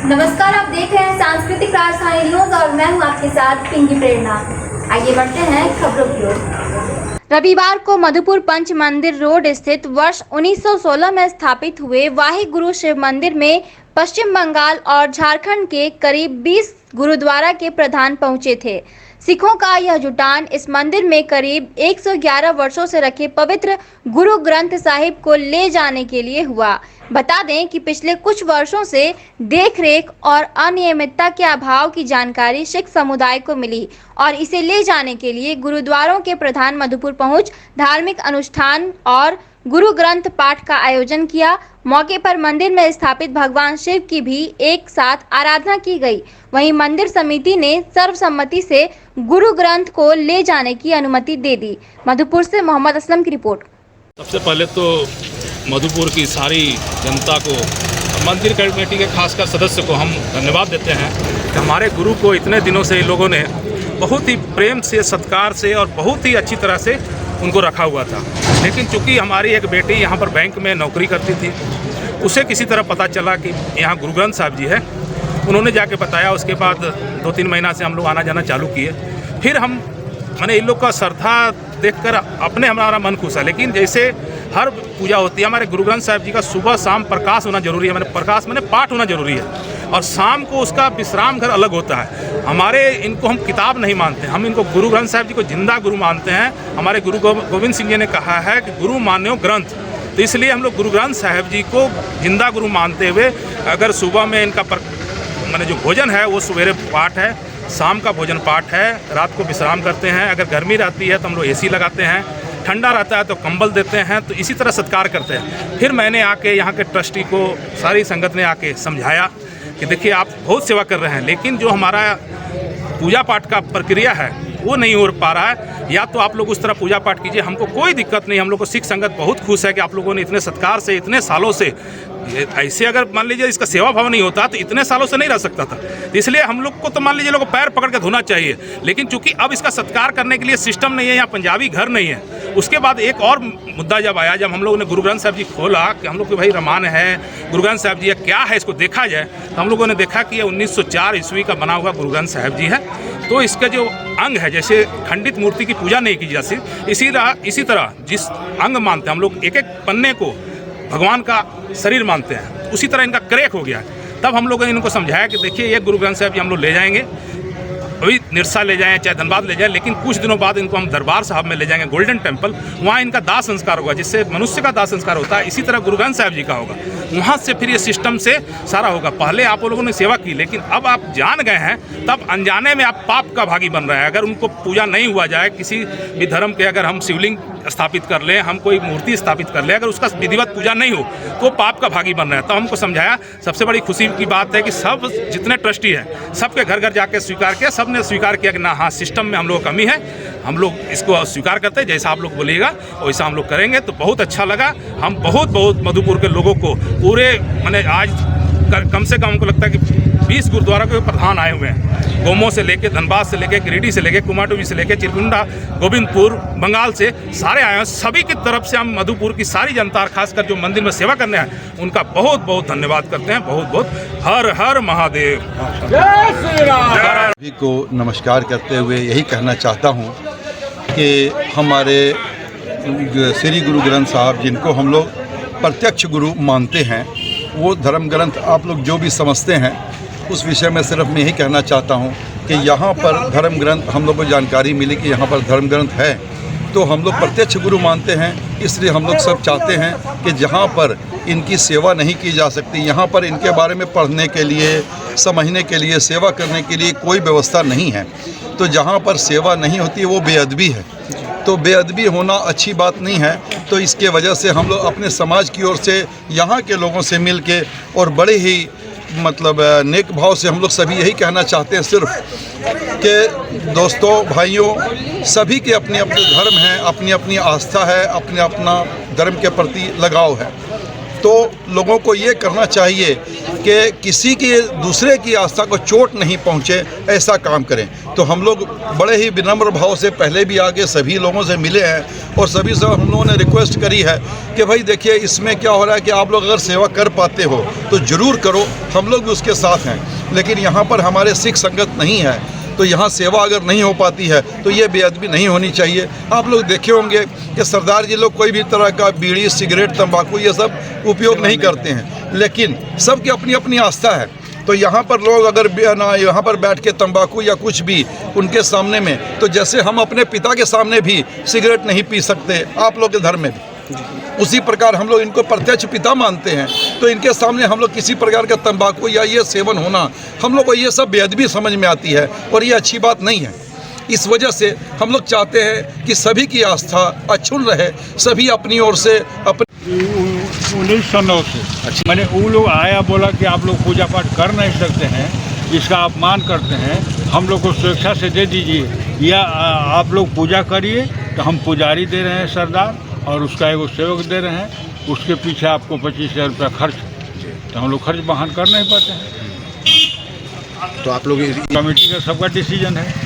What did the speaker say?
नमस्कार, आप देख रहे हैं सांस्कृतिक राजधानी न्यूज और मैं हूं आपके साथ पिंकी प्रेरणा। आइए बढ़ते हैं खबरों की ओर। रविवार को मधुपुर पंच मंदिर रोड स्थित वर्ष 1916 में स्थापित हुए वाहे गुरु शिव मंदिर में पश्चिम बंगाल और झारखंड के करीब 20 गुरुद्वारा के प्रधान पहुंचे थे। सिखों का यह जुटान इस मंदिर में करीब 111 वर्षों से रखे पवित्र गुरु ग्रंथ साहिब को ले जाने के लिए हुआ। बता दें कि पिछले कुछ वर्षों से देखरेख और अनियमितता के अभाव की जानकारी सिख समुदाय को मिली और इसे ले जाने के लिए गुरुद्वारों के प्रधान मधुपुर पहुंच धार्मिक अनुष्ठान और गुरु ग्रंथ पाठ का आयोजन किया। मौके पर मंदिर में स्थापित भगवान शिव की भी एक साथ आराधना की गई। वहीं मंदिर समिति ने सर्वसम्मति से गुरु ग्रंथ को ले जाने की अनुमति दे दी। मधुपुर से मोहम्मद असलम की रिपोर्ट। सबसे पहले तो मधुपुर की सारी जनता को, मंदिर कमेटी के खासकर सदस्य को हम धन्यवाद देते हैं कि हमारे गुरु को इतने दिनों से इन लोगों ने बहुत ही प्रेम से, सत्कार से और बहुत ही अच्छी तरह से उनको रखा हुआ था। लेकिन चूंकि हमारी एक बेटी यहाँ पर बैंक में नौकरी करती थी, उसे किसी तरह पता चला कि यहाँ गुरु ग्रंथ साहब जी है। उन्होंने जाके बताया। उसके बाद 2-3 महीना से हम लोग आना जाना चालू किए। फिर हम इन लोग का श्रद्धा देखकर हमारा मन खुश है। लेकिन जैसे हर पूजा होती है, हमारे गुरु ग्रंथ साहब जी का सुबह शाम प्रकाश होना जरूरी है। प्रकाश पाठ होना जरूरी है और शाम को उसका विश्राम घर अलग होता है। इनको हम किताब नहीं मानते, हम इनको गुरु ग्रंथ साहब जी को जिंदा गुरु मानते हैं। हमारे गुरु गोविंद सिंह जी ने कहा है कि गुरु मान्यो ग्रंथ, तो इसलिए हम लोग गुरु ग्रंथ साहब जी को जिंदा गुरु मानते हुए अगर सुबह में इनका जो भोजन है वो सवेरे पाठ है, शाम का भोजन पाठ है, रात को विश्राम करते हैं। अगर गर्मी रहती है तो हम लोग AC लगाते हैं, ठंडा रहता है तो कंबल देते हैं। तो इसी तरह सत्कार करते हैं। फिर मैंने आके यहाँ के ट्रस्टी को, सारी संगत ने आके समझाया कि देखिए आप बहुत सेवा कर रहे हैं, लेकिन जो हमारा पूजा पाठ का प्रक्रिया है वो नहीं हो पा रहा है। या तो आप लोग उस तरह पूजा पाठ कीजिए, हमको कोई दिक्कत नहीं। हम लोग को सिख संगत बहुत खुश है कि आप लोगों ने इतने सत्कार से, इतने सालों से, ऐसे अगर मान लीजिए इसका सेवा भाव नहीं होता तो इतने सालों से नहीं रह सकता था। इसलिए हम लोग को तो मान लीजिए लोग पैर पकड़ के धोना चाहिए। लेकिन चूंकि अब इसका सत्कार करने के लिए सिस्टम नहीं है, यहाँ पंजाबी घर नहीं है। उसके बाद एक और मुद्दा जब आया, जब हम लोगों ने गुरु ग्रंथ साहब जी खोला कि हम लोग के भाई रमान है, गुरु ग्रंथ साहब जी क्या है, इसको देखा जाए, तो हम लोगों ने देखा कि ये 1904 ईस्वी का बना हुआ गुरु ग्रंथ साहब जी है। तो इसका जो अंग है, जैसे खंडित मूर्ति की पूजा नहीं की जाती, इसी तरह जिस अंग मानते हैं हम लोग, एक एक पन्ने को भगवान का शरीर मानते हैं, उसी तरह इनका क्रैक हो गया है। तब हम लोगों ने इनको समझाया कि देखिए ये गुरु ग्रंथ साहब जी हम लोग ले जाएंगे, अभी निरसा ले जाएं चाहे धनबाद ले जाएं, लेकिन कुछ दिनों बाद इनको हम दरबार साहब में ले जाएंगे, गोल्डन टेम्पल। वहाँ इनका दाह संस्कार होगा, जिससे मनुष्य का दाह संस्कार होता है, इसी तरह गुरु ग्रंथ साहब जी का होगा। वहाँ से फिर ये सिस्टम से सारा होगा। पहले आप लोगों ने सेवा की, लेकिन अब आप जान गए हैं, तब अनजाने में आप पाप का भागी बन रहे हैं। अगर उनको पूजा नहीं हुआ जाए, किसी भी धर्म के अगर हम शिवलिंग स्थापित कर लें, हम कोई मूर्ति स्थापित कर लें, अगर उसका विधिवत पूजा नहीं हो तो पाप का भागी बन रहे हैं। तो हमको समझाया। सबसे बड़ी खुशी की बात है कि सब जितने ट्रस्टी हैं, सबके घर घर जाके स्वीकार किया। सब ने स्वीकार किया कि ना, हाँ, सिस्टम में हम लोग कमी है, हम लोग इसको स्वीकार करते हैं, जैसा आप लोग बोलिएगा वैसा हम लोग करेंगे। तो बहुत अच्छा लगा। हम बहुत मधुपुर के लोगों को पूरे आज कम से कम हमको लगता है कि 20 गुरुद्वारा के प्रधान आए हुए हैं। गोमो से लेके, धनबाद से लेके, गिरिडीह से लेके, कुमारटूमी से लेके, चिरकुंडा, गोविंदपुर, बंगाल से सारे आए हैं। सभी की तरफ से हम मधुपुर की सारी जनता और खासकर जो मंदिर में सेवा करने हैं, उनका बहुत धन्यवाद करते हैं। बहुत हर हर महादेव। सभी को नमस्कार करते हुए यही कहना चाहता हूँ कि हमारे श्री गुरु ग्रंथ साहब, जिनको हम लोग प्रत्यक्ष गुरु मानते हैं, वो धर्म ग्रंथ आप लोग जो भी समझते हैं, उस विषय में सिर्फ मैं यही कहना चाहता हूँ कि यहाँ पर धर्म ग्रंथ, हम लोग को जानकारी मिली कि यहाँ पर धर्म ग्रंथ है, तो हम लोग प्रत्यक्ष गुरु मानते हैं। इसलिए हम लोग सब चाहते हैं कि जहाँ पर इनकी सेवा नहीं की जा सकती, यहाँ पर इनके बारे में पढ़ने के लिए, समझने के लिए, सेवा करने के लिए कोई व्यवस्था नहीं है। तो जहाँ पर सेवा नहीं होती वो बेअदबी है। तो बेअदबी होना अच्छी बात नहीं है। तो इसके वजह से हम लोग अपने समाज की ओर से, यहाँ के लोगों से मिल के और बड़े ही नेक भाव से हम लोग सभी यही कहना चाहते हैं सिर्फ कि दोस्तों, भाइयों, सभी के अपने अपने धर्म हैं, अपनी अपनी आस्था है, अपना धर्म के प्रति लगाव है। तो लोगों को ये करना चाहिए कि किसी की दूसरे की आस्था को चोट नहीं पहुंचे, ऐसा काम करें। तो हम लोग बड़े ही विनम्र भाव से पहले भी आगे सभी लोगों से मिले हैं और सभी से हम लोगों ने रिक्वेस्ट करी है कि भाई देखिए इसमें क्या हो रहा है कि आप लोग अगर सेवा कर पाते हो तो ज़रूर करो, हम लोग भी उसके साथ हैं। लेकिन यहाँ पर हमारे सिख संगत नहीं है, तो यहाँ सेवा अगर नहीं हो पाती है तो ये बेअदबी नहीं होनी चाहिए। आप लोग देखे होंगे कि सरदार जी लोग कोई भी तरह का बीड़ी, सिगरेट, तंबाकू ये सब उपयोग नहीं करते हैं, लेकिन सबकी अपनी अपनी आस्था है। तो यहाँ पर लोग अगर ना यहाँ पर बैठ के तंबाकू या कुछ भी उनके सामने में, तो जैसे हम अपने पिता के सामने भी सिगरेट नहीं पी सकते, आप लोग के धर्म में भी उसी प्रकार हम लोग इनको प्रत्यक्ष पिता मानते हैं। तो इनके सामने हम लोग किसी प्रकार का तंबाकू या ये सेवन होना हम लोग को ये सब बेअदबी समझ में आती है और ये अच्छी बात नहीं है। इस वजह से हम लोग चाहते हैं कि सभी की आस्था अक्षुण्ण रहे, सभी अपनी ओर से 1909 से मैंने वो लोग आया बोला कि आप लोग पूजा पाठ कर नहीं सकते हैं, इसका अपमान करते हैं, हम लोग को स्वेच्छा से दे दीजिए या आप लोग पूजा करिए। तो हम पुजारी दे रहे हैं सरदार और उसका एगो सेवक दे रहे हैं, उसके पीछे आपको 25,000 रुपया खर्च। तो हम लोग खर्च बहन कर नहीं पाते हैं। तो आप लोग कमेटी का सबका डिसीजन है।